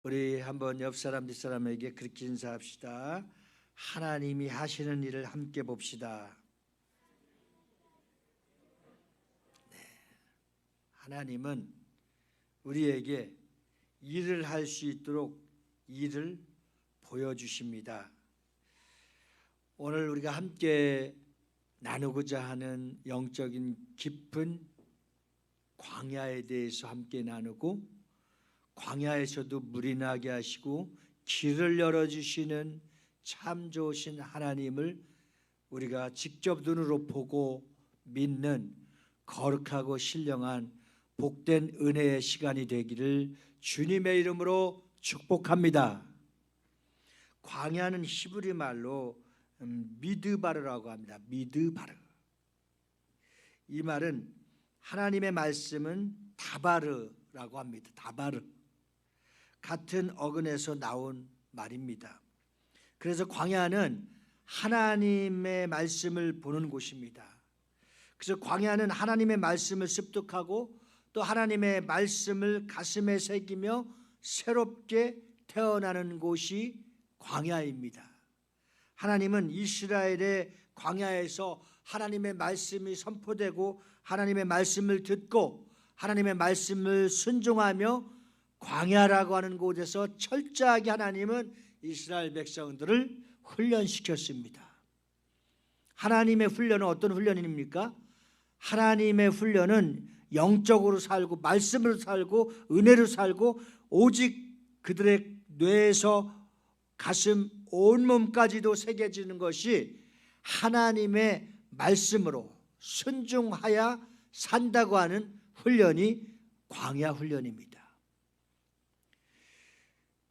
우리 한번 옆 사람 뒷사람에게 그렇게 인사합시다. 하나님이 하시는 일을 함께 봅시다. 네. 하나님은 우리에게 일을 할 수 있도록 일을 보여주십니다. 오늘 우리가 함께 나누고자 하는 영적인 깊은 광야에 대해서 함께 나누고, 광야에서도 물이 나게 하시고 길을 열어주시는 참 좋으신 하나님을 우리가 직접 눈으로 보고 믿는 거룩하고 신령한 복된 은혜의 시간이 되기를 주님의 이름으로 축복합니다. 광야는 히브리 말로 미드바르라고 합니다. 미드바르. 이 말은 하나님의 말씀은 다바르라고 합니다. 다바르. 같은 어근에서 나온 말입니다. 그래서 광야는 하나님의 말씀을 보는 곳입니다. 그래서 광야는 하나님의 말씀을 습득하고 또 하나님의 말씀을 가슴에 새기며 새롭게 태어나는 곳이 광야입니다. 하나님은 이스라엘의 광야에서 하나님의 말씀이 선포되고 하나님의 말씀을 듣고 하나님의 말씀을 순종하며 광야라고 하는 곳에서 철저하게 하나님은 이스라엘 백성들을 훈련시켰습니다. 하나님의 훈련은 어떤 훈련입니까? 하나님의 훈련은 영적으로 살고 말씀으로 살고 은혜로 살고 오직 그들의 뇌에서 가슴 온몸까지도 새겨지는 것이 하나님의 말씀으로 순종하여 산다고 하는 훈련이 광야 훈련입니다.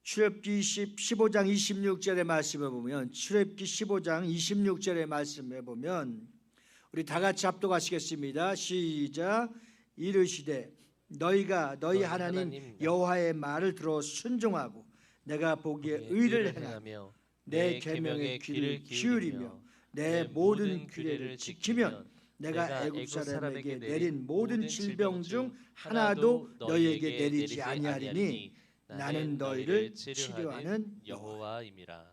출애굽기 15장 26절의 말씀에 보면, 출애굽기 15장 26절의 말씀에 보면 우리 다 같이 합독하시겠습니다. 시작. 이르시되 너희가 너희 하나님 여호와의 말을 들어 순종하고 내가 보기에 의를 행하며 내 계명의 귀를 기울이며 내 모든 규례를 지키면 내가 애굽 사람에게 내린 모든 질병 중 하나도 너희에게 내리지 아니하리니 나는 너희를 치료하는 여호와임이라.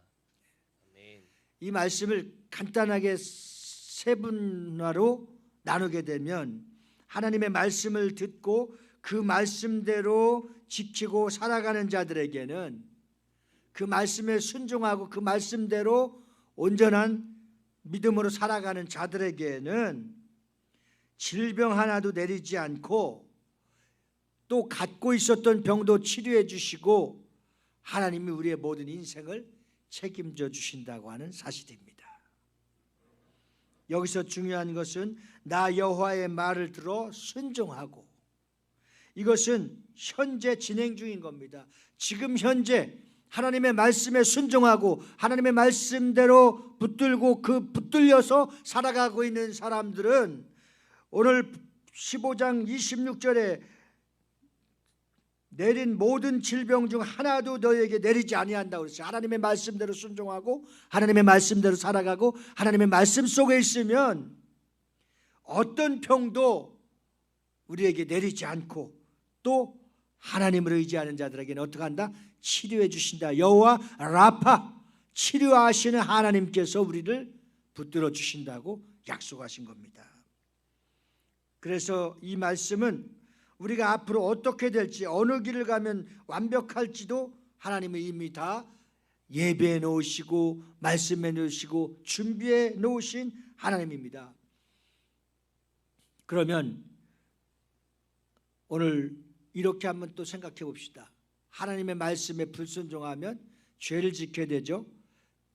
이 말씀을 간단하게 세분화로 나누게 되면 하나님의 말씀을 듣고 그 말씀대로 지키고 살아가는 자들에게는, 그 말씀에 순종하고 그 말씀대로 온전한 믿음으로 살아가는 자들에게는 질병 하나도 내리지 않고 또 갖고 있었던 병도 치료해 주시고 하나님이 우리의 모든 인생을 책임져 주신다고 하는 사실입니다. 여기서 중요한 것은 나 여호와의 말을 들어 순종하고, 이것은 현재 진행 중인 겁니다. 지금 현재 하나님의 말씀에 순종하고 하나님의 말씀대로 붙들고 그 붙들려서 살아가고 있는 사람들은 오늘 15장 26절에 내린 모든 질병 중 하나도 너희에게 내리지 아니한다고 그랬어요. 하나님의 말씀대로 순종하고 하나님의 말씀대로 살아가고 하나님의 말씀 속에 있으면 어떤 병도 우리에게 내리지 않고 또 하나님을 의지하는 자들에게는 어떻게 한다? 치료해 주신다. 여호와 라파, 치료하시는 하나님께서 우리를 붙들어 주신다고 약속하신 겁니다. 그래서 이 말씀은 우리가 앞으로 어떻게 될지, 어느 길을 가면 완벽할지도 하나님이 이미 다 예배해 놓으시고 말씀해 놓으시고 준비해 놓으신 하나님입니다. 그러면 오늘 이렇게 한번 또 생각해 봅시다. 하나님의 말씀에 불순종하면 죄를 짓게 되죠.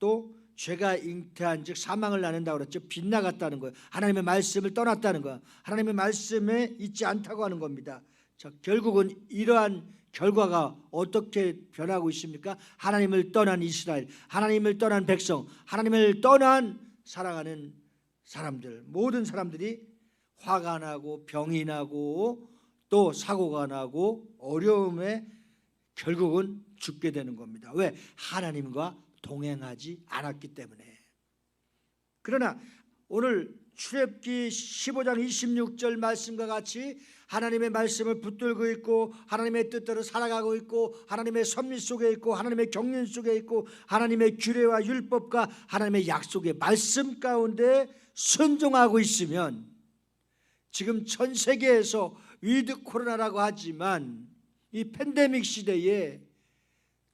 또 죄가 잉태한 즉 사망을 낳는다고 그랬죠. 빗나갔다는 거예요. 하나님의 말씀을 떠났다는 거예요. 하나님의 말씀에 있지 않다고 하는 겁니다. 자, 결국은 이러한 결과가 어떻게 변하고 있습니까? 하나님을 떠난 이스라엘, 하나님을 떠난 백성, 하나님을 떠난 살아가는 사람들, 모든 사람들이 화가 나고 병이 나고 또 사고가 나고 어려움에 결국은 죽게 되는 겁니다. 왜? 하나님과 동행하지 않았기 때문에. 그러나 오늘 출애굽기 15장 26절 말씀과 같이 하나님의 말씀을 붙들고 있고 하나님의 뜻대로 살아가고 있고 하나님의 섭리 속에 있고 하나님의 경륜 속에 있고 하나님의 규례와 율법과 하나님의 약속의 말씀 가운데 순종하고 있으면, 지금 전 세계에서 위드 코로나라고 하지만 이 팬데믹 시대에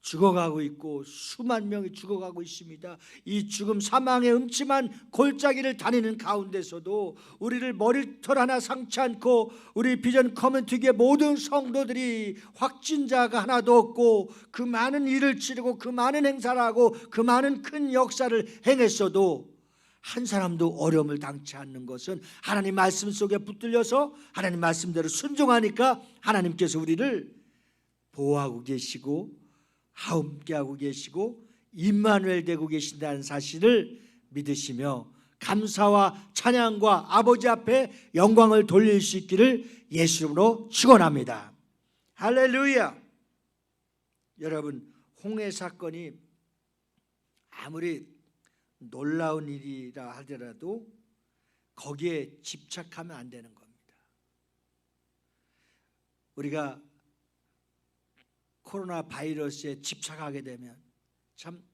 죽어가고 있고 수만 명이 죽어가고 있습니다. 이 죽음 사망의 음침한 골짜기를 다니는 가운데서도 우리를 머리털 하나 상치 않고 우리 비전 커뮤니티의 모든 성도들이 확진자가 하나도 없고 그 많은 일을 치르고 그 많은 행사를 하고 그 많은 큰 역사를 행했어도 한 사람도 어려움을 당치 않는 것은 하나님 말씀 속에 붙들려서 하나님 말씀대로 순종하니까 하나님께서 우리를 보호하고 계시고 함께하고 계시고 임마누엘 되고 계신다는 사실을 믿으시며 감사와 찬양과 아버지 앞에 영광을 돌릴 수 있기를 예수 이름으로 축원합니다. 할렐루야. 여러분, 홍해 사건이 아무리 놀라운 일이라 하더라도 거기에 집착하면 안 되는 겁니다. 우리가 코로나 바이러스에 집착하게 되면, 참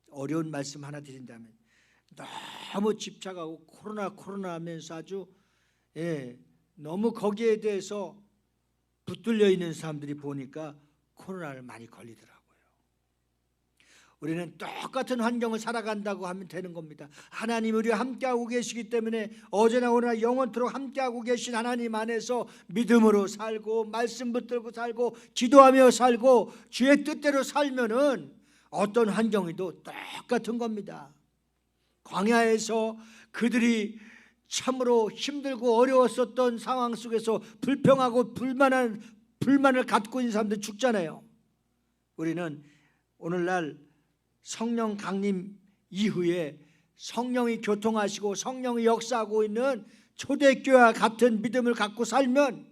어려운 말씀 하나 드린다면, 너무 집착하고 코로나 하면서 아주 너무 거기에 대해서 붙들려 있는 사람들이 보니까 코로나를 많이 걸리더라고요. 우리는 똑같은 환경을 살아간다고 하면 되는 겁니다. 하나님 우리와 함께하고 계시기 때문에 어제나 오늘나 영원토록 함께하고 계신 하나님 안에서 믿음으로 살고 말씀 붙들고 살고 기도하며 살고 주의 뜻대로 살면은 어떤 환경이도 똑같은 겁니다. 광야에서 그들이 참으로 힘들고 어려웠었던 상황 속에서 불평하고 불만을 갖고 있는 사람들 죽잖아요. 우리는 오늘날 성령 강림 이후에 성령이 교통하시고 성령이 역사하고 있는 초대교회와 같은 믿음을 갖고 살면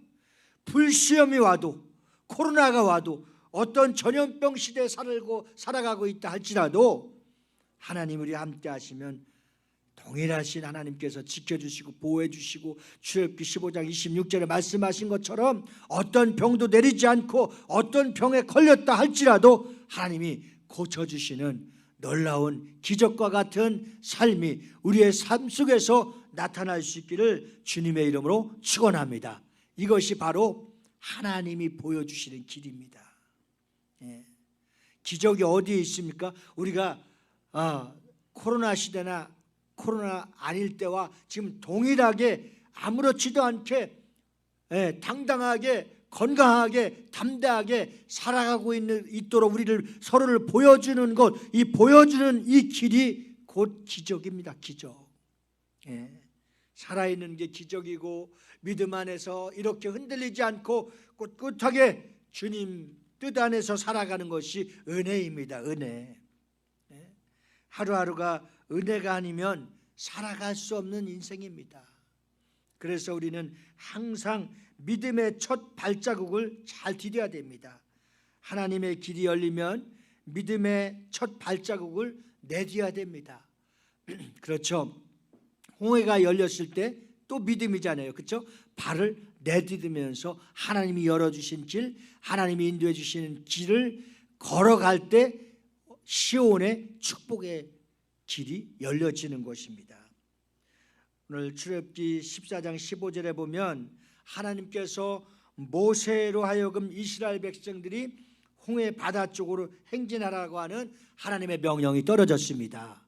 불시험이 와도 코로나가 와도 어떤 전염병 시대에 살아가고 있다 할지라도 하나님 우리 함께 하시면 동일하신 하나님께서 지켜주시고 보호해주시고 출애굽기 15장 26절에 말씀하신 것처럼 어떤 병도 내리지 않고 어떤 병에 걸렸다 할지라도 하나님이 고쳐주시는 놀라운 기적과 같은 삶이 우리의 삶 속에서 나타날 수 있기를 주님의 이름으로 축원합니다. 이것이 바로 하나님이 보여주시는 길입니다. 기적이 어디에 있습니까? 우리가 코로나 시대나 코로나 아닐 때와 지금 동일하게 아무렇지도 않게 당당하게 건강하게 담대하게 살아가고 있도록 우리를 서로를 보여주는 것, 이 보여주는 이 길이 곧 기적입니다. 기적. 살아있는 게 기적이고 믿음 안에서 이렇게 흔들리지 않고 꿋꿋하게 주님 뜻 안에서 살아가는 것이 은혜입니다. 은혜. 하루하루가 은혜가 아니면 살아갈 수 없는 인생입니다. 그래서 우리는 항상 믿음의 첫 발자국을 잘 디뎌야 됩니다. 하나님의 길이 열리면 믿음의 첫 발자국을 내디뎌야 됩니다. 그렇죠. 홍해가 열렸을 때 또 믿음이잖아요. 그렇죠? 발을 내디디면서 하나님이 열어주신 길, 하나님이 인도해 주시는 길을 걸어갈 때 시온의 축복의 길이 열려지는 것입니다. 오늘 출애굽기 14장 15절에 보면 하나님께서 모세로 하여금 이스라엘 백성들이 홍해 바다 쪽으로 행진하라고 하는 하나님의 명령이 떨어졌습니다.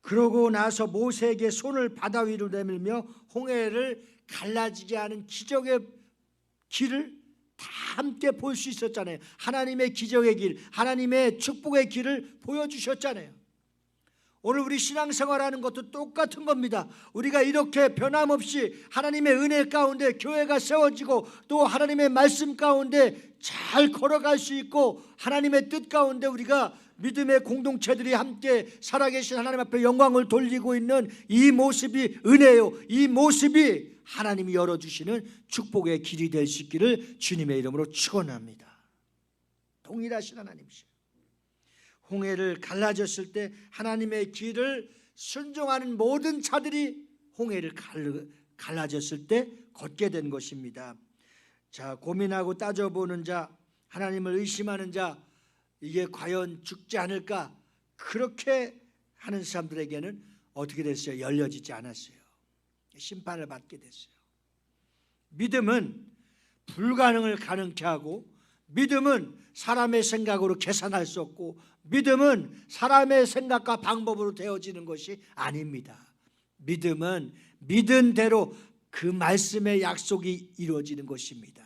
그러고 나서 모세에게 손을 바다 위로 내밀며 홍해를 갈라지게 하는 기적의 길을 다 함께 볼 수 있었잖아요. 하나님의 기적의 길, 하나님의 축복의 길을 보여주셨잖아요. 오늘 우리 신앙생활하는 것도 똑같은 겁니다. 우리가 이렇게 변함없이 하나님의 은혜 가운데 교회가 세워지고 또 하나님의 말씀 가운데 잘 걸어갈 수 있고 하나님의 뜻 가운데 우리가 믿음의 공동체들이 함께 살아계신 하나님 앞에 영광을 돌리고 있는 이 모습이 은혜요. 이 모습이 하나님이 열어주시는 축복의 길이 될 수 있기를 주님의 이름으로 축원합니다. 동일하신 하나님이시죠. 홍해를 갈라졌을 때 하나님의 길을 순종하는 모든 자들이 홍해를 갈라졌을 때 걷게 된 것입니다. 자, 고민하고 따져보는 자, 하나님을 의심하는 자, 이게 과연 죽지 않을까? 그렇게 하는 사람들에게는 어떻게 됐어요? 열려지지 않았어요. 심판을 받게 됐어요. 믿음은 불가능을 가능케 하고, 믿음은 사람의 생각으로 계산할 수 없고, 믿음은 사람의 생각과 방법으로 되어지는 것이 아닙니다. 믿음은 믿은 대로 그 말씀의 약속이 이루어지는 것입니다.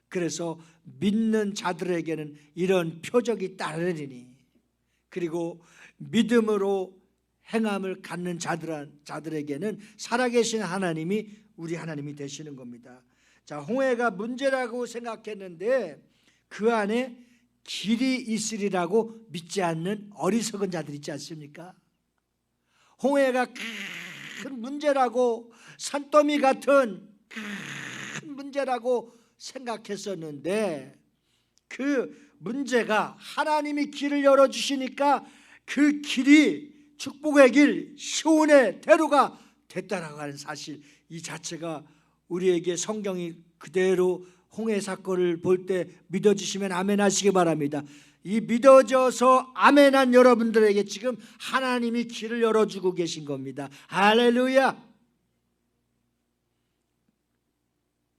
그래서 믿는 자들에게는 이런 표적이 따르리니, 그리고 믿음으로 행함을 갖는 자들에게는 살아계신 하나님이 우리 하나님이 되시는 겁니다. 자, 홍해가 문제라고 생각했는데 그 안에 길이 있으리라고 믿지 않는 어리석은 자들 있지 않습니까? 홍해가 큰 문제라고, 산더미 같은 큰 문제라고 생각했었는데, 그 문제가 하나님이 길을 열어주시니까 그 길이 축복의 길, 시온의 대로가 됐다라고 하는 사실, 이 자체가 우리에게 성경이 그대로 홍해 사건을 볼 때 믿어주시면 아멘 하시기 바랍니다. 이 믿어져서 아멘한 여러분들에게 지금 하나님이 길을 열어주고 계신 겁니다. 할렐루야.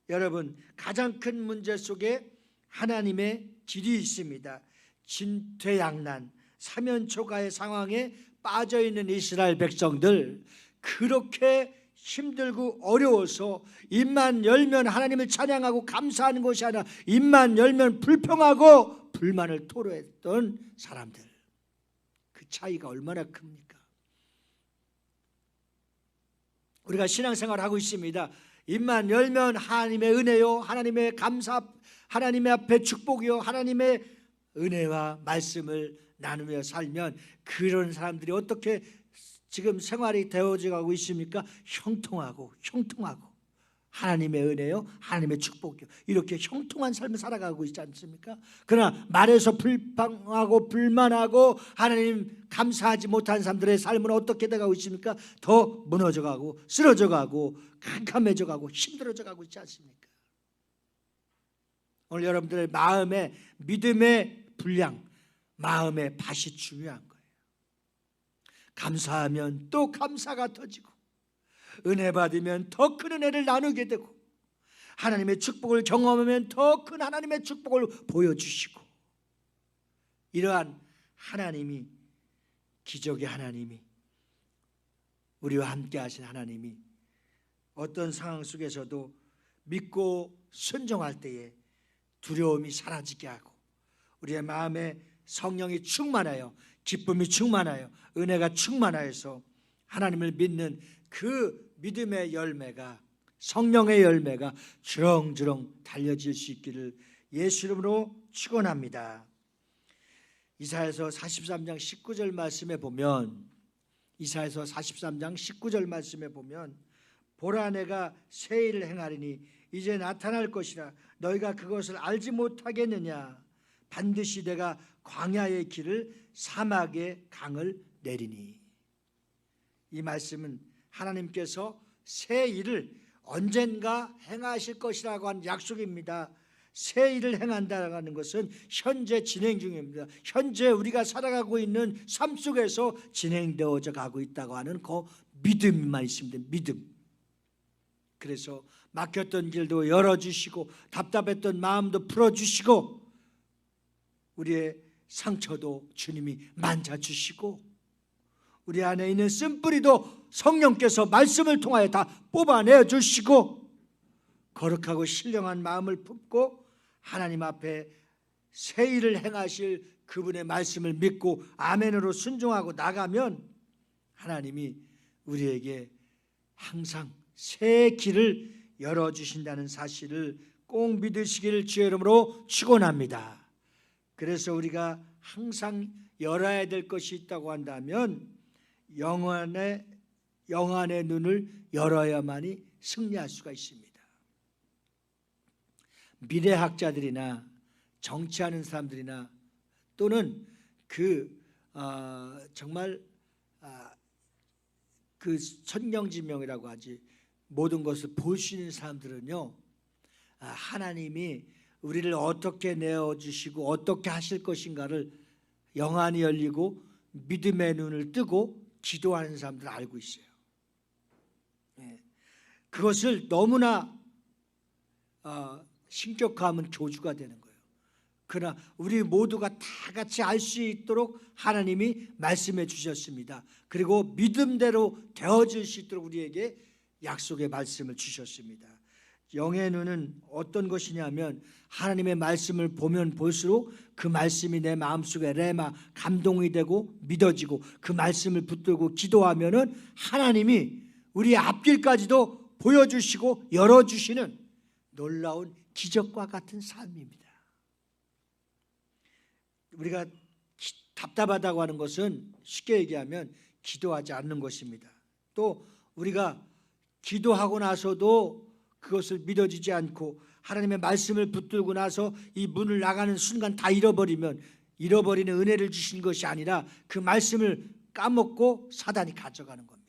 여러분, 가장 큰 문제 속에 하나님의 길이 있습니다. 진퇴양난, 사면초가의 상황에 빠져있는 이스라엘 백성들, 그렇게 힘들고 어려워서 입만 열면 하나님을 찬양하고 감사하는 것이 아니라 입만 열면 불평하고 불만을 토로했던 사람들, 그 차이가 얼마나 큽니까? 우리가 신앙생활을 하고 있습니다. 입만 열면 하나님의 은혜요, 하나님의 감사, 하나님의 앞에 축복이요, 하나님의 은혜와 말씀을 나누며 살면 그런 사람들이 어떻게 지금 생활이 되어져 가고 있습니까? 형통하고 하나님의 은혜요, 하나님의 축복이요, 이렇게 형통한 삶을 살아가고 있지 않습니까? 그러나 말에서 불평하고 불만하고 하나님 감사하지 못한 사람들의 삶은 어떻게 돼가고 있습니까? 더 무너져가고 쓰러져가고 캄캄해져가고 힘들어져가고 있지 않습니까? 오늘 여러분들의 마음의 믿음의 분량, 마음의 밭이 중요한 거예요. 감사하면 또 감사가 터지고, 은혜 받으면 더 큰 은혜를 나누게 되고, 하나님의 축복을 경험하면 더 큰 하나님의 축복을 보여주시고, 이러한 하나님이, 기적의 하나님이, 우리와 함께 하신 하나님이 어떤 상황 속에서도 믿고 순종할 때에 두려움이 사라지게 하고, 우리의 마음에 성령이 충만하여, 기쁨이 충만하여, 은혜가 충만하여서 하나님을 믿는 그 믿음의 열매가, 성령의 열매가 주렁주렁 달려질 수 있기를 예수 이름으로 축원합니다. 이사야서 43장 19절 말씀에 보면, 이사야서 43장 19절 말씀에 보면, 보라 내가 새 일을 행하리니 이제 나타날 것이라 너희가 그것을 알지 못하겠느냐. 반드시 내가 광야의 길을, 사막의 강을 내리니. 이 말씀은 하나님께서 새 일을 언젠가 행하실 것이라고 하는 약속입니다. 새 일을 행한다는 것은 현재 진행 중입니다. 현재 우리가 살아가고 있는 삶 속에서 진행되어져 가고 있다고 하는 그 믿음만 있습니다. 믿음. 그래서 막혔던 길도 열어주시고, 답답했던 마음도 풀어주시고, 우리의 상처도 주님이 만져주시고, 우리 안에 있는 쓴뿌리도 성령께서 말씀을 통하여 다 뽑아내 주시고, 거룩하고 신령한 마음을 품고 하나님 앞에 새 일을 행하실 그분의 말씀을 믿고 아멘으로 순종하고 나가면 하나님이 우리에게 항상 새 길을 열어주신다는 사실을 꼭 믿으시기를 주의 이름으로 축원합니다. 그래서 우리가 항상 열어야 될 것이 있다고 한다면 영안의 눈을 열어야만이 승리할 수가 있습니다. 미래학자들이나 정치하는 사람들이나 또는 정말 그 천경지명이라고 하지, 모든 것을 볼 수 있는 사람들은요, 하나님이 우리를 어떻게 내어주시고 어떻게 하실 것인가를 영안이 열리고 믿음의 눈을 뜨고 기도하는 사람들은 알고 있어요. 그것을 너무나 신격화하면 교주가 되는 거예요. 그러나 우리 모두가 다 같이 알 수 있도록 하나님이 말씀해 주셨습니다. 그리고 믿음대로 되어질 수 있도록 우리에게 약속의 말씀을 주셨습니다. 영의 눈은 어떤 것이냐면 하나님의 말씀을 보면 볼수록 그 말씀이 내 마음속에 레마 감동이 되고 믿어지고 그 말씀을 붙들고 기도하면은 하나님이 우리의 앞길까지도 보여주시고 열어주시는 놀라운 기적과 같은 삶입니다. 우리가 답답하다고 하는 것은 쉽게 얘기하면 기도하지 않는 것입니다. 또 우리가 기도하고 나서도 그것을 믿어지지 않고 하나님의 말씀을 붙들고 나서 이 문을 나가는 순간 다 잃어버리면 잃어버리는 은혜를 주신 것이 아니라 그 말씀을 까먹고 사단이 가져가는 겁니다.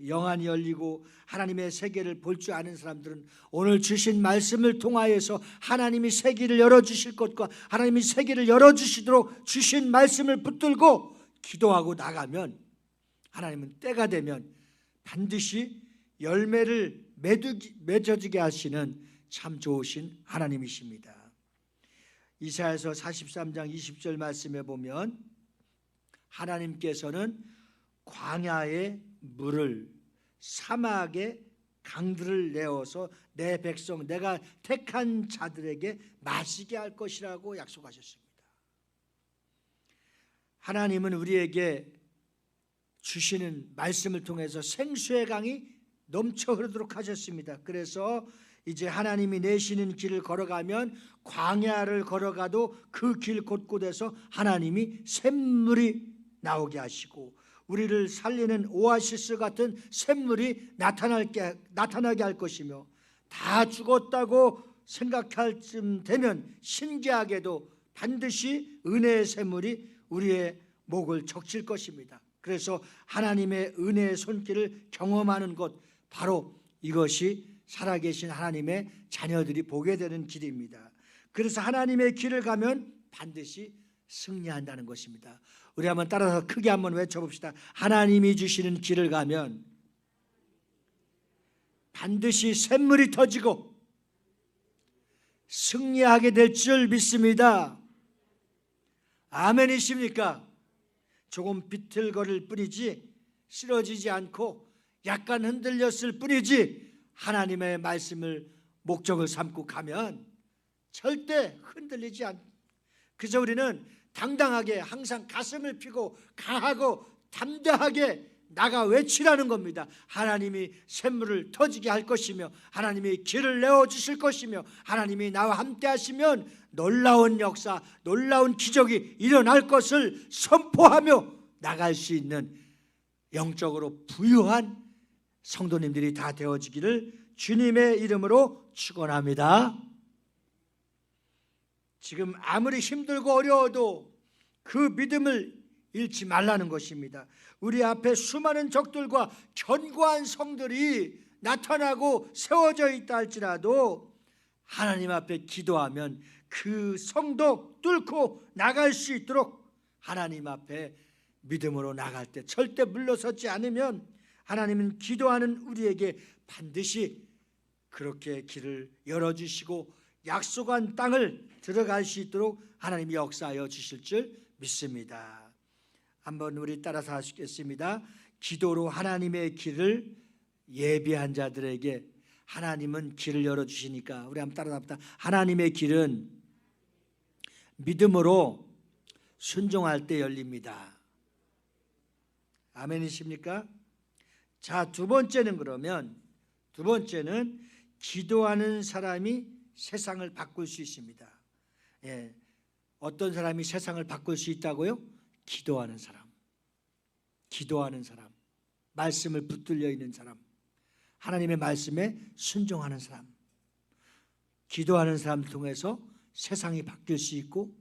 영안이 열리고 하나님의 세계를 볼 줄 아는 사람들은 오늘 주신 말씀을 통하여서 하나님이 세계를 열어주실 것과 하나님이 세계를 열어주시도록 주신 말씀을 붙들고 기도하고 나가면 하나님은 때가 되면 반드시 열매를 맺어지게 하시는 참 좋으신 하나님이십니다. 이사야서 43장 20절 말씀에 보면 하나님께서는 광야의 물을 사막의 강들을 내어서 내 백성 내가 택한 자들에게 마시게 할 것이라고 약속하셨습니다. 하나님은 우리에게 주시는 말씀을 통해서 생수의 강이 넘쳐 흐르도록 하셨습니다. 그래서 이제 하나님이 내시는 길을 걸어가면 광야를 걸어가도 그 길 곳곳에서 하나님이 샘물이 나오게 하시고 우리를 살리는 오아시스 같은 샘물이 나타나게 할 것이며 다 죽었다고 생각할 쯤 되면 신기하게도 반드시 은혜의 샘물이 우리의 목을 적실 것입니다. 그래서 하나님의 은혜의 손길을 경험하는 것 바로 이것이 살아계신 하나님의 자녀들이 보게 되는 길입니다. 그래서 하나님의 길을 가면 반드시 승리한다는 것입니다. 우리 한번 따라서 크게 한번 외쳐봅시다. 하나님이 주시는 길을 가면 반드시 샘물이 터지고 승리하게 될 줄 믿습니다. 아멘이십니까? 조금 비틀거릴 뿐이지 쓰러지지 않고 약간 흔들렸을 뿐이지 하나님의 말씀을 목적을 삼고 가면 절대 흔들리지 않. 그래서 우리는 당당하게 항상 가슴을 펴고 강하고 담대하게 나가 외치라는 겁니다. 하나님이 샘물을 터지게 할 것이며 하나님이 길을 내어주실 것이며 하나님이 나와 함께 하시면 놀라운 역사, 놀라운 기적이 일어날 것을 선포하며 나갈 수 있는 영적으로 부유한 성도님들이 다 되어지기를 주님의 이름으로 축원합니다. 지금 아무리 힘들고 어려워도 그 믿음을 잃지 말라는 것입니다. 우리 앞에 수많은 적들과 견고한 성들이 나타나고 세워져 있다 할지라도 하나님 앞에 기도하면 그 성도 뚫고 나갈 수 있도록 하나님 앞에 믿음으로 나갈 때 절대 물러서지 않으면 하나님은 기도하는 우리에게 반드시 그렇게 길을 열어주시고 약속한 땅을 들어갈 수 있도록 하나님이 역사하여 주실 줄 믿습니다. 한번 우리 따라서 하시겠습니다. 기도로 하나님의 길을 예비한 자들에게 하나님은 길을 열어주시니까 우리 한번 따라합시다. 하나님의 길은 믿음으로 순종할 때 열립니다. 아멘이십니까? 자, 두 번째는 기도하는 사람이 세상을 바꿀 수 있습니다. 예, 어떤 사람이 세상을 바꿀 수 있다고요? 기도하는 사람, 말씀을 붙들려 있는 사람, 하나님의 말씀에 순종하는 사람. 기도하는 사람을 통해서 세상이 바뀔 수 있고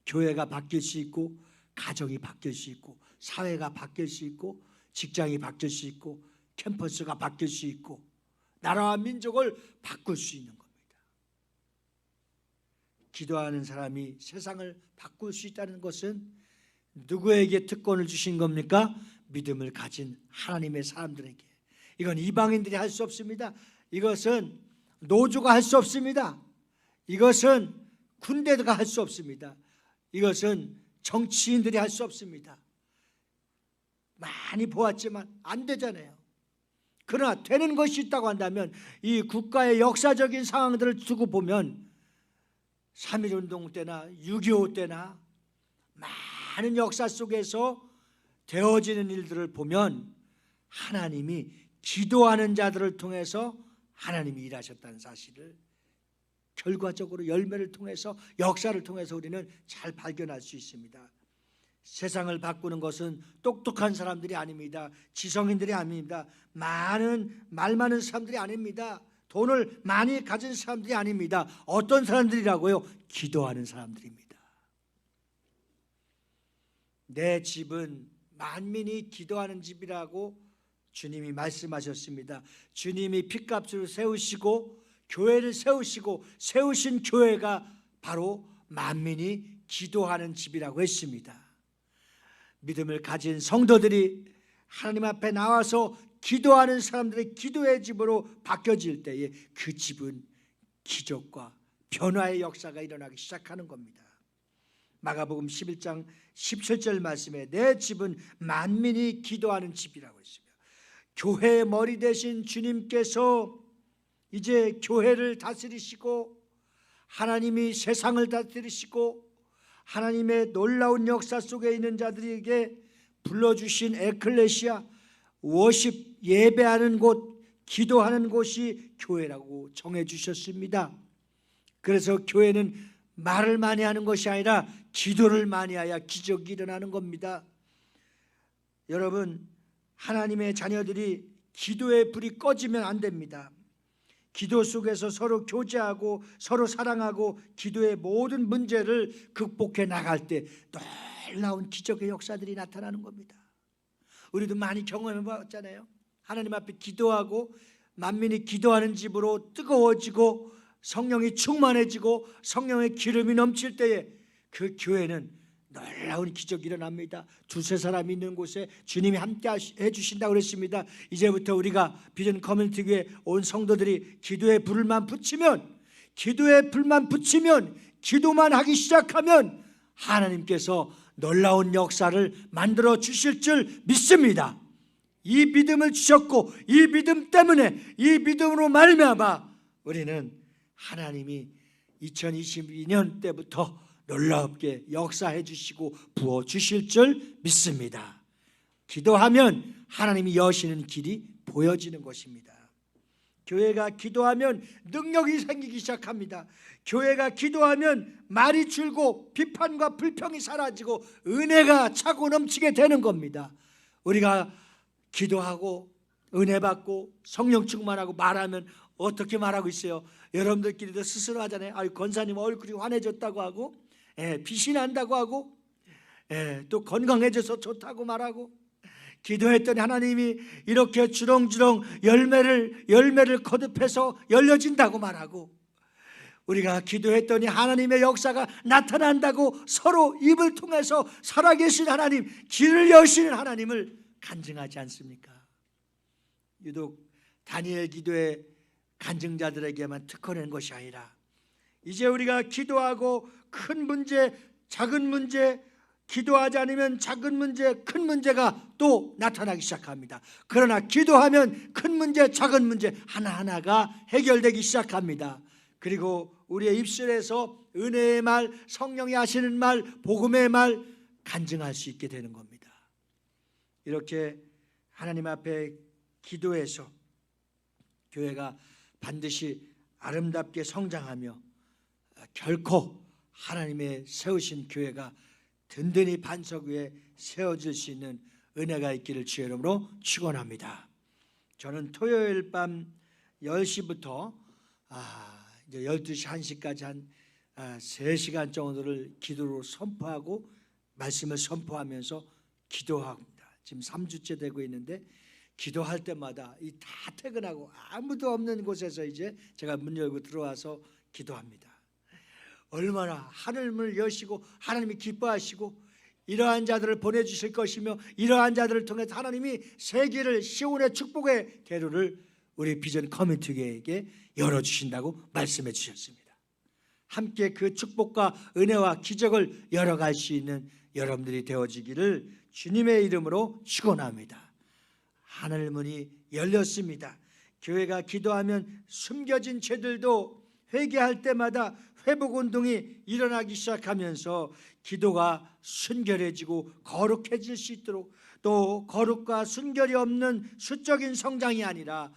교회가 바뀔 수 있고 가정이 바뀔 수 있고 사회가 바뀔 수 있고 직장이 바뀔 수 있고 캠퍼스가 바뀔 수 있고 나라와 민족을 바꿀 수 있는 겁니다. 기도하는 사람이 세상을 바꿀 수 있다는 것은 누구에게 특권을 주신 겁니까? 믿음을 가진 하나님의 사람들에게. 이건 이방인들이 할 수 없습니다. 이것은 노조가 할 수 없습니다. 이것은 군대가 할 수 없습니다. 이것은 정치인들이 할 수 없습니다. 많이 보았지만 안 되잖아요. 그러나 되는 것이 있다고 한다면 이 국가의 역사적인 상황들을 두고 보면 3.1운동 때나 6.25 때나 많은 역사 속에서 되어지는 일들을 보면 하나님이 기도하는 자들을 통해서 하나님이 일하셨다는 사실을 결과적으로 열매를 통해서 역사를 통해서 우리는 잘 발견할 수 있습니다. 세상을 바꾸는 것은 똑똑한 사람들이 아닙니다. 지성인들이 아닙니다. 말 많은 사람들이 아닙니다. 돈을 많이 가진 사람들이 아닙니다. 어떤 사람들이라고요? 기도하는 사람들입니다. 내 집은 만민이 기도하는 집이라고 주님이 말씀하셨습니다. 주님이 핏값을 세우시고 교회를 세우시고 세우신 교회가 바로 만민이 기도하는 집이라고 했습니다. 믿음을 가진 성도들이 하나님 앞에 나와서 기도하는 사람들의 기도의 집으로 바뀌어질 때에 그 집은 기적과 변화의 역사가 일어나기 시작하는 겁니다. 마가복음 11장 17절 말씀에 내 집은 만민이 기도하는 집이라고 했습니다. 교회의 머리 되신 주님께서 이제 교회를 다스리시고 하나님이 세상을 다스리시고 하나님의 놀라운 역사 속에 있는 자들에게 불러주신 에클레시아 워십 예배하는 곳 기도하는 곳이 교회라고 정해 주셨습니다. 그래서 교회는 말을 많이 하는 것이 아니라 기도를 많이 해야 기적이 일어나는 겁니다. 여러분, 하나님의 자녀들이 기도의 불이 꺼지면 안 됩니다. 기도 속에서 서로 교제하고 서로 사랑하고 기도의 모든 문제를 극복해 나갈 때 놀라운 기적의 역사들이 나타나는 겁니다. 우리도 많이 경험해 봤잖아요. 하나님 앞에 기도하고 만민이 기도하는 집으로 뜨거워지고 성령이 충만해지고 성령의 기름이 넘칠 때에 그 교회는 놀라운 기적이 일어납니다. 두세 사람 있는 곳에 주님이 함께 해주신다고 그랬습니다. 이제부터 우리가 비전 커뮤니티 교회 온 성도들이 기도의 불만 붙이면 기도만 하기 시작하면 하나님께서 놀라운 역사를 만들어 주실 줄 믿습니다. 이 믿음을 주셨고 이 믿음 때문에 이 믿음으로 말미암아 우리는 하나님이 2022년 때부터 놀랍게 역사해 주시고 부어 주실 줄 믿습니다. 기도하면 하나님이 여시는 길이 보여지는 것입니다. 교회가 기도하면 능력이 생기기 시작합니다. 교회가 기도하면 말이 줄고 비판과 불평이 사라지고 은혜가 차고 넘치게 되는 겁니다. 우리가 기도하고 은혜 받고 성령 충만하고 말하면 어떻게 말하고 있어요? 여러분들끼리도 스스로 하잖아요. 권사님 얼굴이 환해졌다고 하고 빛이 난다고 하고 또 건강해져서 좋다고 말하고 기도했더니 하나님이 이렇게 주렁주렁 열매를 거듭해서 열려진다고 말하고 우리가 기도했더니 하나님의 역사가 나타난다고 서로 입을 통해서 살아계신 하나님, 길을 여시는 하나님을 간증하지 않습니까? 유독 다니엘 기도의 간증자들에게만 특허낸 것이 아니라 이제 우리가 기도하고 큰 문제, 작은 문제, 기도하지 않으면 작은 문제, 큰 문제가 또 나타나기 시작합니다. 그러나 기도하면 큰 문제, 작은 문제 하나하나가 해결되기 시작합니다. 그리고 우리의 입술에서 은혜의 말, 성령이 하시는 말, 복음의 말 간증할 수 있게 되는 겁니다. 이렇게 하나님 앞에 기도해서 교회가 반드시 아름답게 성장하며 결코 하나님의 세우신 교회가 든든히 반석 위에 세워질 수 있는 은혜가 있기를 주의 이름으로 축원합니다. 저는 토요일 밤 10시부터 이제 12시 1시까지 한 3시간 정도를 기도로 선포하고 말씀을 선포하면서 기도합니다. 지금 3주째 되고 있는데 기도할 때마다 다 퇴근하고 아무도 없는 곳에서 이제 제가 문 열고 들어와서 기도합니다. 얼마나 하늘문을 여시고 하나님이 기뻐하시고 이러한 자들을 보내주실 것이며 이러한 자들을 통해서 하나님이 세계를 시온의 축복의 대로를 우리 비전 커뮤니티에게 열어주신다고 말씀해 주셨습니다. 함께 그 축복과 은혜와 기적을 열어갈 수 있는 여러분들이 되어지기를 주님의 이름으로 축원합니다. 하늘문이 열렸습니다. 교회가 기도하면 숨겨진 죄들도 회개할 때마다 회복운동이 일어나기 시작하면서 기도가 순결해지고 거룩해질 수 있도록, 또 거룩과 순결이 없는 수적인 성장이 아니라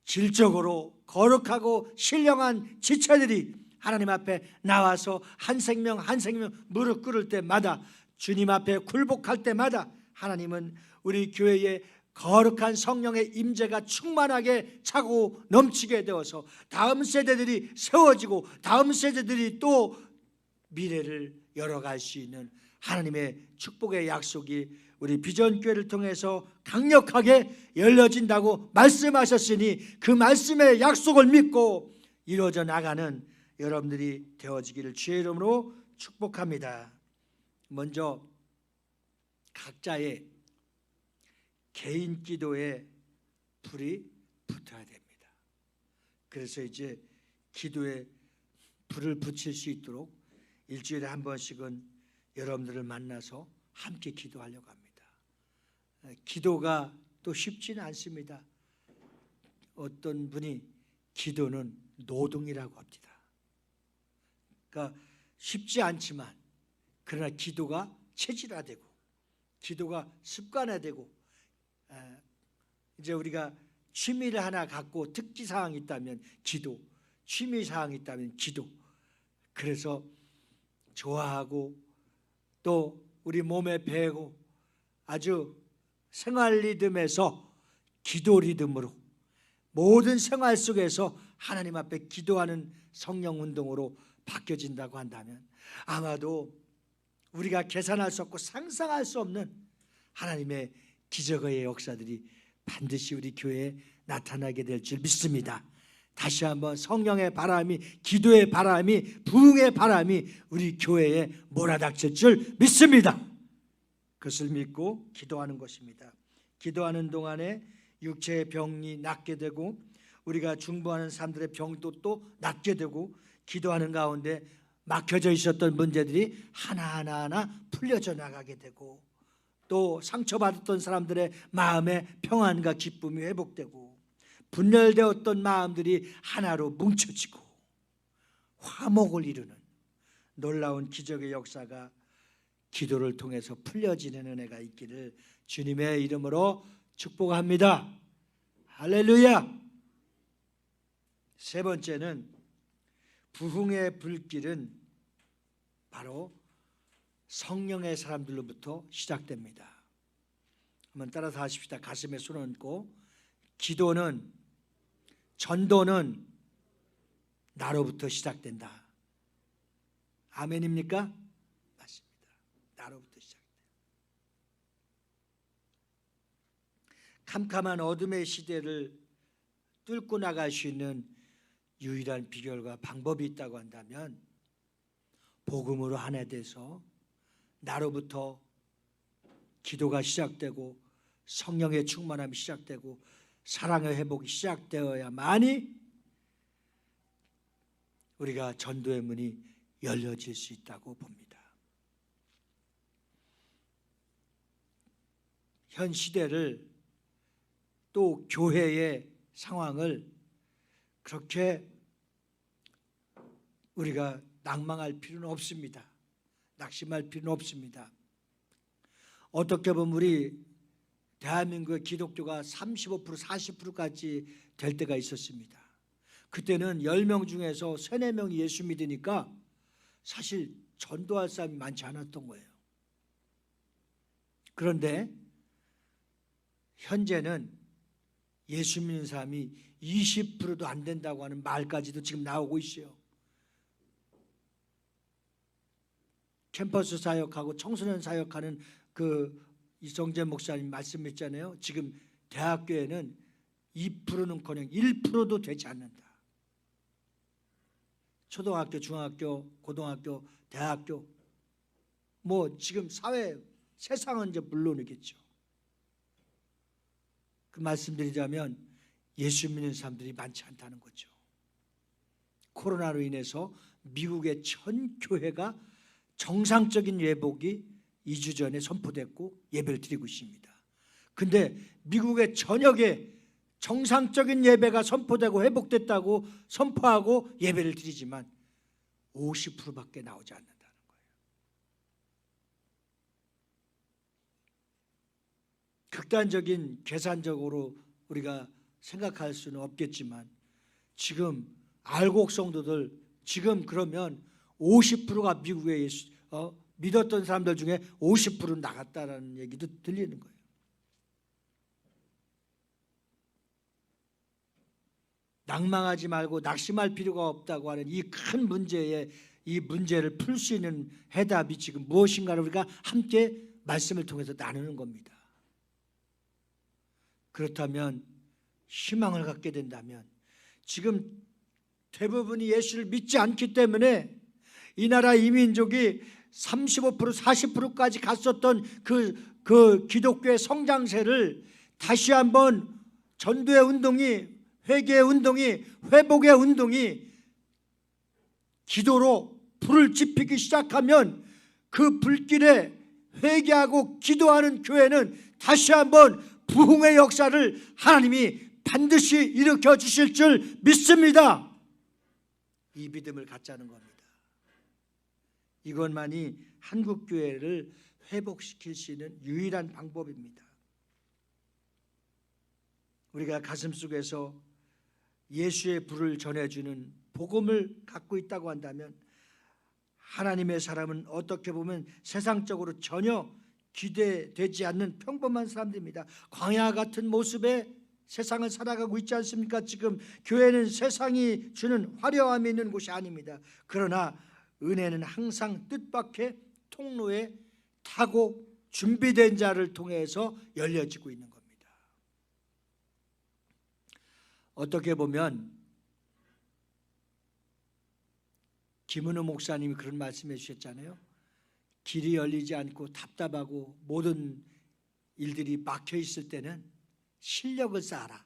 질적으로 거룩하고 신령한 지체들이 하나님 앞에 나와서 한 생명 한 생명 무릎 꿇을 때마다, 주님 앞에 굴복할 때마다 하나님은 우리 교회에 거룩한 성령의 임재가 충만하게 차고 넘치게 되어서 다음 세대들이 세워지고 다음 세대들이 또 미래를 열어갈 수 있는 하나님의 축복의 약속이 우리 비전교회를 통해서 강력하게 열려진다고 말씀하셨으니 그 말씀의 약속을 믿고 이루어져 나가는 여러분들이 되어지기를 주의 이름으로 축복합니다. 먼저 각자의 개인 기도에 불이 붙어야 됩니다. 그래서 이제 기도에 불을 붙일 수 있도록 일주일에 한 번씩은 여러분들을 만나서 함께 기도하려고 합니다. 기도가 또 쉽지는 않습니다. 어떤 분이 기도는 노동이라고 합니다. 그러니까 쉽지 않지만 그러나 기도가 체질화되고 기도가 습관화되고, 이제 우리가 취미를 하나 갖고 특기사항이 있다면 기도, 취미사항이 있다면 기도, 그래서 좋아하고 또 우리 몸에 배고 아주 생활 리듬에서 기도 리듬으로 모든 생활 속에서 하나님 앞에 기도하는 성령 운동으로 바뀌어진다고 한다면 아마도 우리가 계산할 수 없고 상상할 수 없는 하나님의 기적의 역사들이 반드시 우리 교회에 나타나게 될 줄 믿습니다. 다시 한번 성령의 바람이, 기도의 바람이, 부흥의 바람이 우리 교회에 몰아닥칠 줄 믿습니다. 그것을 믿고 기도하는 것입니다. 기도하는 동안에 육체의 병이 낫게 되고 우리가 중보하는 사람들의 병도 또 낫게 되고, 기도하는 가운데 막혀져 있었던 문제들이 하나하나 풀려져 나가게 되고, 또 상처받았던 사람들의 마음의 평안과 기쁨이 회복되고, 분열되었던 마음들이 하나로 뭉쳐지고 화목을 이루는 놀라운 기적의 역사가 기도를 통해서 풀려지는 은혜가 있기를 주님의 이름으로 축복합니다. 할렐루야. 세 번째는 부흥의 불길은 바로 성령의 사람들로부터 시작됩니다. 한번 따라서 하십시다. 가슴에 손을 얹고, 기도는, 전도는 나로부터 시작된다. 아멘입니까? 맞습니다. 나로부터 시작돼요. 캄캄한 어둠의 시대를 뚫고 나갈 수 있는 유일한 비결과 방법이 있다고 한다면 복음으로 하나 돼서 나로부터 기도가 시작되고 성령의 충만함이 시작되고 사랑의 회복이 시작되어야만이 우리가 전도의 문이 열려질 수 있다고 봅니다. 현 시대를, 또 교회의 상황을 그렇게 우리가 낭망할 필요는 없습니다. 낙심할 필요는 없습니다. 어떻게 보면 우리 대한민국의 기독교가 35%, 40%까지 될 때가 있었습니다. 그때는 10명 중에서 3, 4명이 예수 믿으니까 사실 전도할 사람이 많지 않았던 거예요. 그런데 현재는 예수 믿는 사람이 20%도 안 된다고 하는 말까지도 지금 나오고 있어요. 캠퍼스 사역하고 청소년 사역하는 그 이성재 목사님 말씀했잖아요. 지금 대학교에는 2%는커녕 1%도 되지 않는다. 초등학교, 중학교, 고등학교, 대학교, 지금 사회, 세상은 이제 물론이겠죠. 그 말씀드리자면 예수 믿는 사람들이 많지 않다는 거죠. 코로나로 인해서 미국의 전 교회가 정상적인 예복이 2주 전에 선포됐고 예배를 드리고 있습니다. 근데 미국의 전역에 정상적인 예배가 선포되고 회복됐다고 선포하고 예배를 드리지만 50%밖에 나오지 않는다는 거예요. 극단적인 계산적으로 우리가 생각할 수는 없겠지만 지금 알곡 성도들 지금 그러면 50%가 미국에 믿었던 사람들 중에 50% 나갔다라는 얘기도 들리는 거예요. 낭망하지 말고 낙심할 필요가 없다고 하는 이 큰 문제에 이 문제를 풀 수 있는 해답이 지금 무엇인가를 우리가 함께 말씀을 통해서 나누는 겁니다. 그렇다면 희망을 갖게 된다면 지금 대부분이 예수를 믿지 않기 때문에 이 나라 이민족이 35% 40%까지 갔었던 그 기독교의 성장세를 다시 한번 전도의 운동이 회개의 운동이 회복의 운동이 기도로 불을 지피기 시작하면 그 불길에 회개하고 기도하는 교회는 다시 한번 부흥의 역사를 하나님이 반드시 일으켜 주실 줄 믿습니다. 이 믿음을 갖자는 겁니다. 이것만이 한국교회를 회복시킬 수 있는 유일한 방법입니다. 우리가 가슴속에서 예수의 불을 전해주는 복음을 갖고 있다고 한다면 하나님의 사람은 어떻게 보면 세상적으로 전혀 기대되지 않는 평범한 사람들입니다. 광야 같은 모습의 세상을 살아가고 있지 않습니까? 지금 교회는 세상이 주는 화려함이 있는 곳이 아닙니다. 그러나 은혜는 항상 뜻밖의 통로에 타고 준비된 자를 통해서 열려지고 있는 겁니다. 어떻게 보면 김은호 목사님이 그런 말씀해 주셨잖아요. 길이 열리지 않고 답답하고 모든 일들이 막혀 있을 때는 실력을 쌓아라.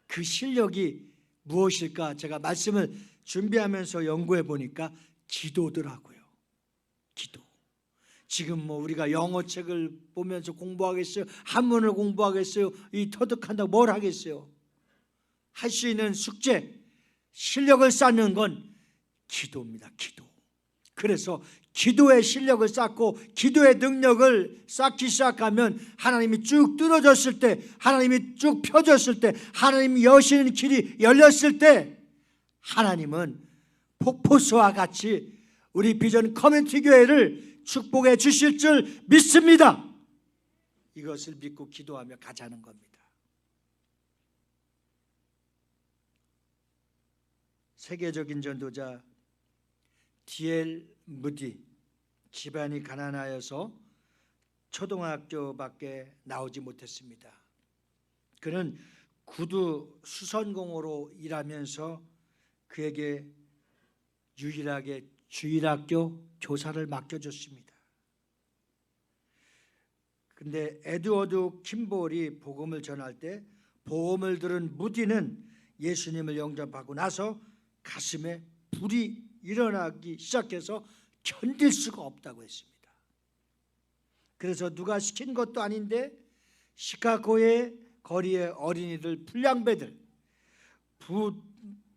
그 실력이 무엇일까? 제가 말씀을 준비하면서 연구해 보니까 기도더라고요. 기도. 지금 우리가 영어책을 보면서 공부하겠어요? 한문을 공부하겠어요? 이 터득한다고 뭘 하겠어요? 할 수 있는 숙제, 실력을 쌓는 건 기도입니다. 기도. 그래서 기도의 실력을 쌓고 기도의 능력을 쌓기 시작하면 하나님이 쭉 뚫어졌을 때, 하나님이 쭉 펴졌을 때, 하나님이 여시는 길이 열렸을 때 하나님은 폭포수와 같이 우리 비전 커뮤니티 교회를 축복해 주실 줄 믿습니다. 이것을 믿고 기도하며 가자는 겁니다. 세계적인 전도자 D.L. 무디, 집안이 가난하여서 초등학교밖에 나오지 못했습니다. 그는 구두 수선공으로 일하면서 그에게 유일하게 주일학교 교사를 맡겨줬습니다. 그런데 에드워드 킴볼이 복음을 전할 때 복음을 들은 무디는 예수님을 영접하고 나서 가슴에 불이 일어나기 시작해서 견딜 수가 없다고 했습니다. 그래서 누가 시킨 것도 아닌데 시카고의 거리의 어린이들, 불량배들,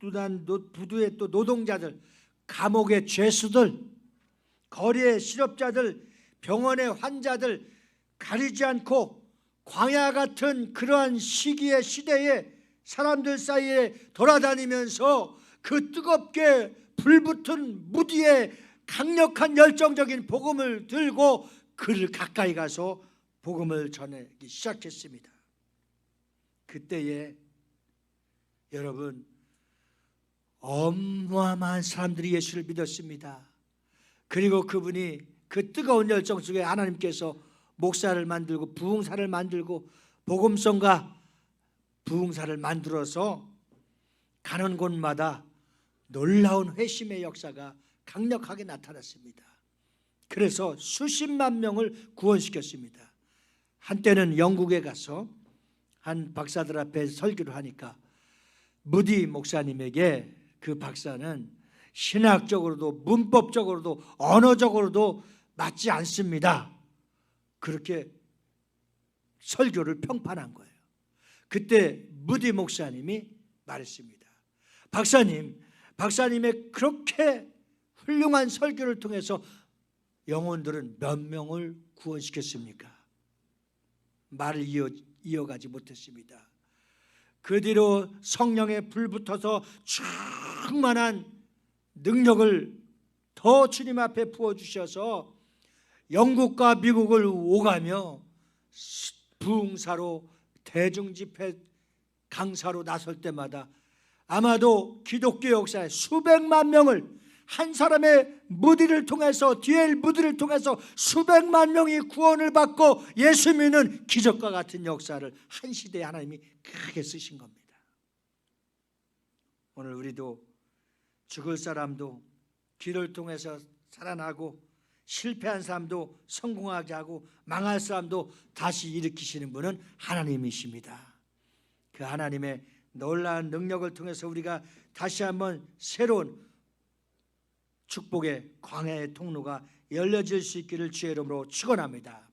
부두의 또 노동자들, 감옥의 죄수들, 거리의 실업자들, 병원의 환자들 가리지 않고 광야 같은 그러한 시기의 시대에 사람들 사이에 돌아다니면서 그 뜨겁게 불붙은 무디의 강력한 열정적인 복음을 들고 그를 가까이 가서 복음을 전하기 시작했습니다. 그때에 여러분 어마어마한 사람들이 예수를 믿었습니다. 그리고 그분이 그 뜨거운 열정 속에 하나님께서 목사를 만들고 부흥사를 만들고 복음성가 부흥사를 만들어서 가는 곳마다 놀라운 회심의 역사가 강력하게 나타났습니다. 그래서 수십만 명을 구원시켰습니다. 한때는 영국에 가서 한 박사들 앞에 설교를 하니까 무디 목사님에게 그 박사는 신학적으로도 문법적으로도 언어적으로도 맞지 않습니다. 그렇게 설교를 평판한 거예요. 그때 무디 목사님이 말했습니다. 박사님의 그렇게 훌륭한 설교를 통해서 영혼들은 몇 명을 구원시켰습니까? 말을 이어가지 못했습니다. 그 뒤로 성령의 불 붙어서 충만한 능력을 더 주님 앞에 부어주셔서 영국과 미국을 오가며 부흥사로 대중집회 강사로 나설 때마다 아마도 기독교 역사에 수백만 명을 한 사람의 무디를 통해서 디엘 무디를 통해서 수백만 명이 구원을 받고 예수 믿는 기적과 같은 역사를 한 시대에 하나님이 크게 쓰신 겁니다. 오늘 우리도 죽을 사람도 길을 통해서 살아나고 실패한 사람도 성공하게 하고 망할 사람도 다시 일으키시는 분은 하나님이십니다. 그 하나님의 놀라운 능력을 통해서 우리가 다시 한번 새로운 축복의 광야의 통로가 열려질 수 있기를 주의 이름으로 축원합니다.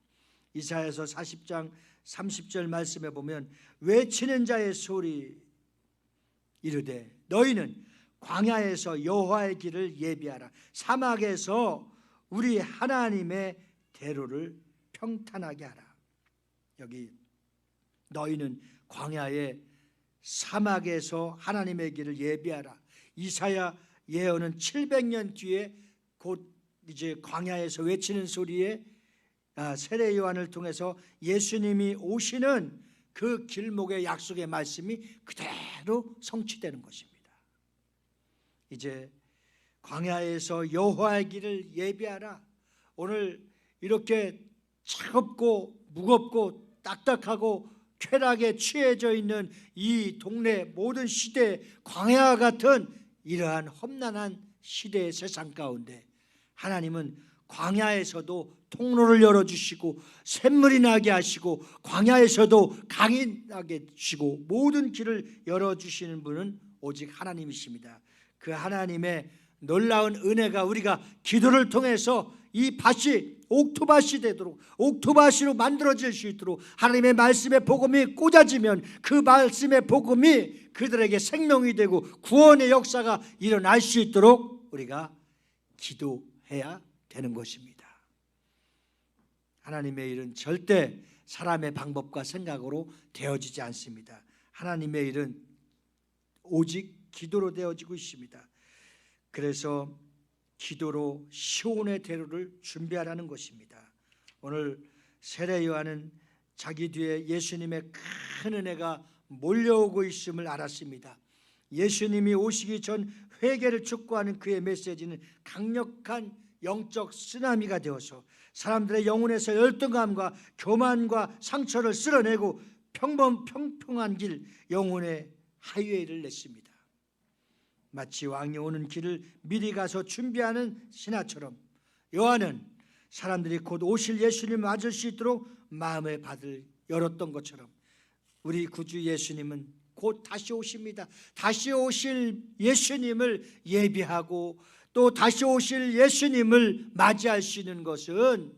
이사야서 40장 30절 말씀에 보면 외치는 자의 소리 이르되 너희는 광야에서 여호와의 길을 예비하라. 사막에서 우리 하나님의 대로를 평탄하게 하라. 여기 너희는 광야에 사막에서 하나님의 길을 예비하라. 이사야 예언은 700년 뒤에 곧 이제 광야에서 외치는 소리에 세례 요한을 통해서 예수님이 오시는 그 길목의 약속의 말씀이 그대로 성취되는 것입니다. 이제 광야에서 여호와의 길을 예비하라. 오늘 이렇게 차갑고 무겁고 딱딱하고 쾌락에 취해져 있는 이 동네 모든 시대 광야 같은 이러한 험난한 시대의 세상 가운데 하나님은 광야에서도 통로를 열어주시고 샘물이 나게 하시고 광야에서도 강이 나게 주시고 모든 길을 열어주시는 분은 오직 하나님이십니다. 그 하나님의 놀라운 은혜가 우리가 기도를 통해서 이 밭이 옥토밭이 되도록 옥토밭으로 만들어질 수 있도록 하나님의 말씀의 복음이 꽂아지면 그 말씀의 복음이 그들에게 생명이 되고 구원의 역사가 일어날 수 있도록 우리가 기도해야 되는 것입니다. 하나님의 일은 절대 사람의 방법과 생각으로 되어지지 않습니다. 하나님의 일은 오직 기도로 되어지고 있습니다. 그래서 기도로 시온의 대로를 준비하라는 것입니다. 오늘 세례 요한은 자기 뒤에 예수님의 큰 은혜가 몰려오고 있음을 알았습니다. 예수님이 오시기 전 회개를 촉구하는 그의 메시지는 강력한 영적 쓰나미가 되어서 사람들의 영혼에서 열등감과 교만과 상처를 쓸어내고 평평한 길 영혼의 하이웨이를 냈습니다. 마치 왕이 오는 길을 미리 가서 준비하는 신하처럼 요한은 사람들이 곧 오실 예수님을 맞을 수 있도록 마음의 밭을 열었던 것처럼 우리 구주 예수님은 곧 다시 오십니다. 다시 오실 예수님을 예비하고 또 다시 오실 예수님을 맞이할 수 있는 것은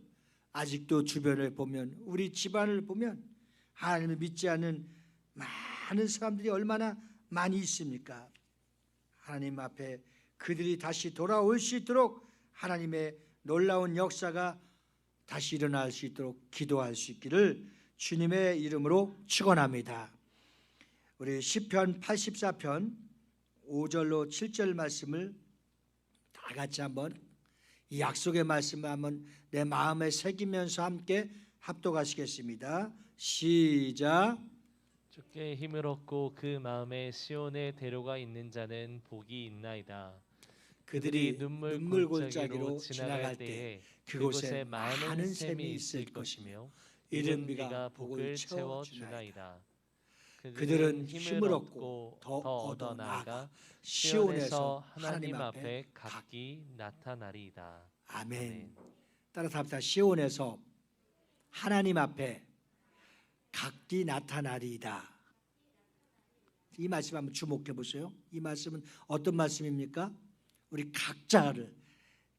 아직도 주변을 보면 우리 집안을 보면 하나님을 믿지 않는 많은 사람들이 얼마나 많이 있습니까? 하나님 앞에 그들이 다시 돌아올 수 있도록 하나님의 놀라운 역사가 다시 일어날 수 있도록 기도할 수 있기를 주님의 이름으로 축원합니다. 우리 시편 84편 5절로 7절 말씀을 다 같이 한번 이 약속의 말씀을 한번 내 마음에 새기면서 함께 합독하시겠습니다. 시작. 주께 힘을 얻고 그 마음에 시온의 대로가 있는 자는 복이 있나이다. 그들이 눈물 골짜기로 지나갈 때에 그곳에 많은 샘이 있을 것이며 이른 비가 복을 채워 주나이다. 그들은 힘을 얻고 더 얻어 나아가 시온에서 하나님 앞에 각기 나타나리이다. 아멘. 따라서 합시다. 시온에서 하나님 앞에 각기 나타나리이다. 이 말씀 한번 주목해 보세요. 이 말씀은 어떤 말씀입니까? 우리 각자를,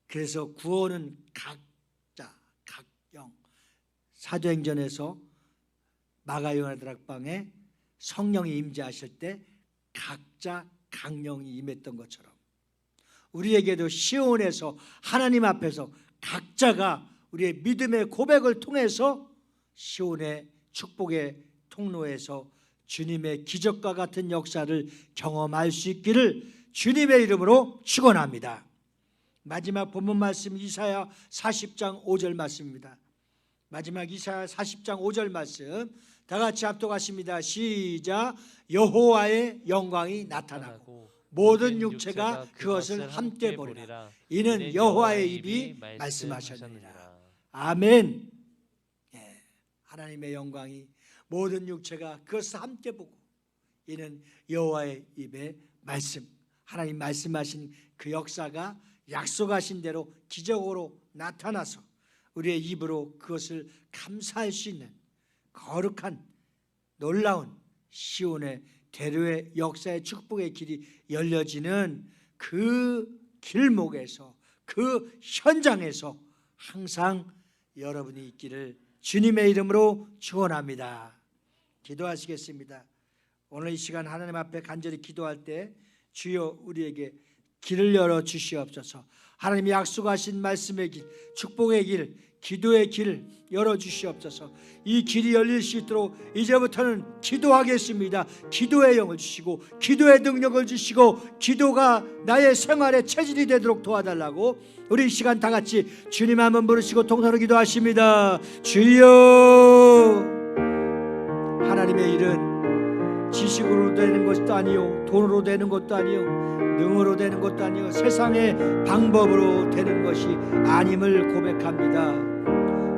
그래서 구원은 각자, 각영. 사도행전에서 마가요나 다락방에 성령이 임재하실 때 각자 강령이 임했던 것처럼 우리에게도 시온에서 하나님 앞에서 각자가 우리의 믿음의 고백을 통해서 시온의 축복의 통로에서 주님의 기적과 같은 역사를 경험할 수 있기를 주님의 이름으로 축원합니다. 마지막 본문 말씀 이사야 40장 5절 말씀입니다. 마지막 이사야 40장 5절 말씀 다 같이 합독하십니다. 시작. 여호와의 영광이 나타나고 모든 육체가 그것을 함께 보리라. 이는 여호와의 입이 말씀하셨느니라. 아멘. 예, 하나님의 영광이 모든 육체가 그것을 함께 보고 이는 여호와의 입의 말씀, 하나님 말씀하신 그 역사가 약속하신 대로 기적으로 나타나서 우리의 입으로 그것을 감사할 수 있는 거룩한 놀라운 시온의 대로의 역사의 축복의 길이 열려지는 그 길목에서 그 현장에서 항상 여러분이 있기를 주님의 이름으로 축원합니다. 기도하시겠습니다. 오늘 이 시간 하나님 앞에 간절히 기도할 때 주여 우리에게 길을 열어 주시옵소서. 하나님이 약속하신 말씀의 길, 축복의 길, 기도의 길을 열어 주시옵소서. 이 길이 열릴 수 있도록 이제부터는 기도하겠습니다. 기도의 영을 주시고 기도의 능력을 주시고 기도가 나의 생활의 체질이 되도록 도와달라고 우리 이 시간 다 같이 주님 한번 부르시고 통성으로 기도하십니다. 주여. 하나님의 일은 지식으로 되는 것도 아니요 돈으로 되는 것도 아니요 능으로 되는 것도 아니요 세상의 방법으로 되는 것이 아님을 고백합니다.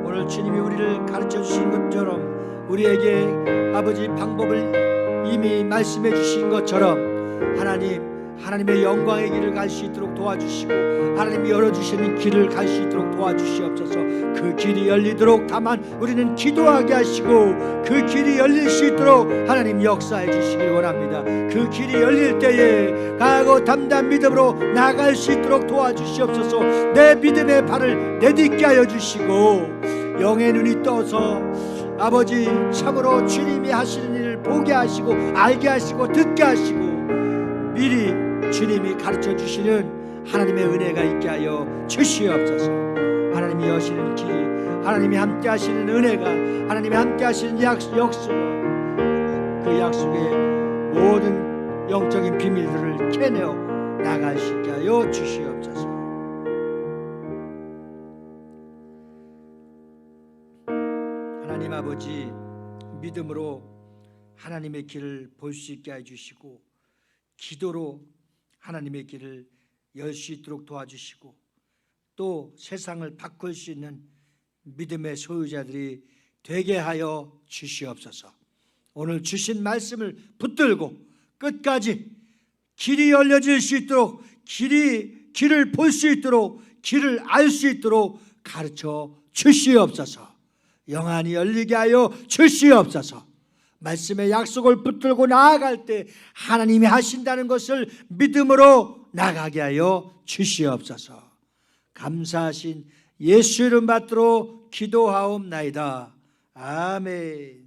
오늘 주님이 우리를 가르쳐 주신 것처럼 우리에게 아버지 방법을 이미 말씀해 주신 것처럼 하나님의 영광의 길을 갈 수 있도록 도와주시고 하나님이 열어주시는 길을 갈 수 있도록 도와주시옵소서. 그 길이 열리도록 다만 우리는 기도하게 하시고 그 길이 열릴 수 있도록 하나님 역사해 주시길 원합니다. 그 길이 열릴 때에 강하고 담대한 믿음으로 나아갈 수 있도록 도와주시옵소서. 내 믿음의 발을 내딛게 하여 주시고 영의 눈이 떠서 아버지 참으로 주님이 하시는 일을 보게 하시고 알게 하시고 듣게 하시고 미리 주님이 가르쳐 주시는 하나님의 은혜가 있게 하여 주시옵소서. 하나님이 여시는 길, 하나님이 함께 하시는 은혜가, 하나님이 함께 하시는 약속, 그 약속의 모든 영적인 비밀들을 캐내어 나갈 수 있게 하여 주시옵소서. 하나님 아버지, 믿음으로 하나님의 길을 볼 수 있게 해주시고 기도로 하나님의 길을 열 수 있도록 도와주시고 또 세상을 바꿀 수 있는 믿음의 소유자들이 되게 하여 주시옵소서. 오늘 주신 말씀을 붙들고 끝까지 길이 열려질 수 있도록 길을 볼 수 있도록 길을 알 수 있도록 가르쳐 주시옵소서. 영안이 열리게 하여 주시옵소서. 말씀의 약속을 붙들고 나아갈 때 하나님이 하신다는 것을 믿음으로 나가게 하여 주시옵소서. 감사하신 예수 이름 받들어 기도하옵나이다. 아멘.